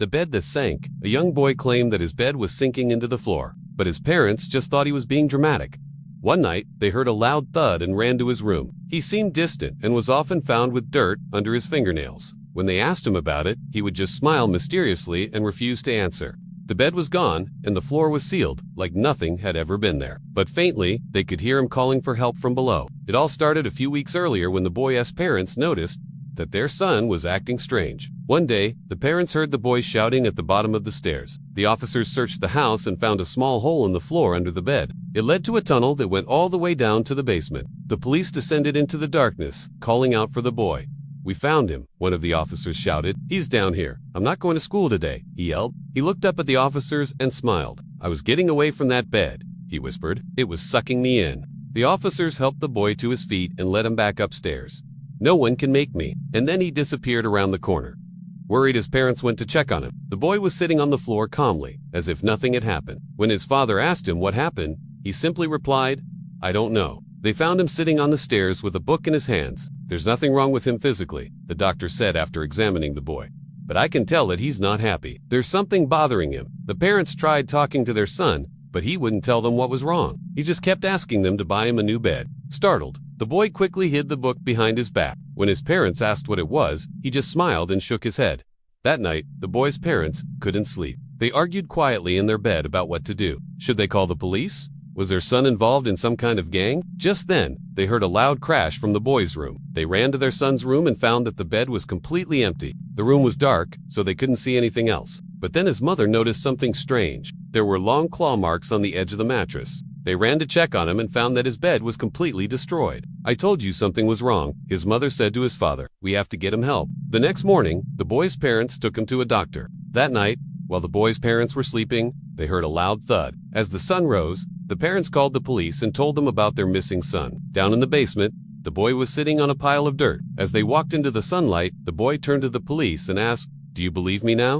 The Bed That Sank. A young boy claimed that his bed was sinking into the floor, but his parents just thought he was being dramatic. One night, they heard a loud thud and ran to his room. He seemed distant and was often found with dirt under his fingernails. When they asked him about it, he would just smile mysteriously and refuse to answer. The bed was gone, and the floor was sealed, like nothing had ever been there. But faintly, they could hear him calling for help from below. It all started a few weeks earlier when the boy's parents noticed that their son was acting strange. One day, the parents heard the boy shouting at the bottom of the stairs. The officers searched the house and found a small hole in the floor under the bed. It led to a tunnel that went all the way down to the basement. The police descended into the darkness, calling out for the boy. "We found him," one of the officers shouted. "He's down here. I'm not going to school today," he yelled. He looked up at the officers and smiled. "I was getting away from that bed," he whispered. "It was sucking me in." The officers helped the boy to his feet and led him back upstairs. "No one can make me." And then he disappeared around the corner. Worried, his parents went to check on him. The boy was sitting on the floor calmly, as if nothing had happened. When his father asked him what happened, he simply replied, "I don't know." They found him sitting on the stairs with a book in his hands. "There's nothing wrong with him physically," the doctor said after examining the boy. "But I can tell that he's not happy. There's something bothering him." The parents tried talking to their son, but he wouldn't tell them what was wrong. He just kept asking them to buy him a new bed. Startled, the boy quickly hid the book behind his back. When his parents asked what it was, he just smiled and shook his head. That night, the boy's parents couldn't sleep. They argued quietly in their bed about what to do. Should they call the police? Was their son involved in some kind of gang? Just then, they heard a loud crash from the boy's room. They ran to their son's room and found that the bed was completely empty. The room was dark, so they couldn't see anything else. But then his mother noticed something strange. There were long claw marks on the edge of the mattress. They ran to check on him and found that his bed was completely destroyed. "I told you something was wrong," his mother said to his father. "We have to get him help." The next morning, the boy's parents took him to a doctor. That night, while the boy's parents were sleeping, they heard a loud thud. As the sun rose, the parents called the police and told them about their missing son. Down in the basement, the boy was sitting on a pile of dirt. As they walked into the sunlight, the boy turned to the police and asked, "Do you believe me now?"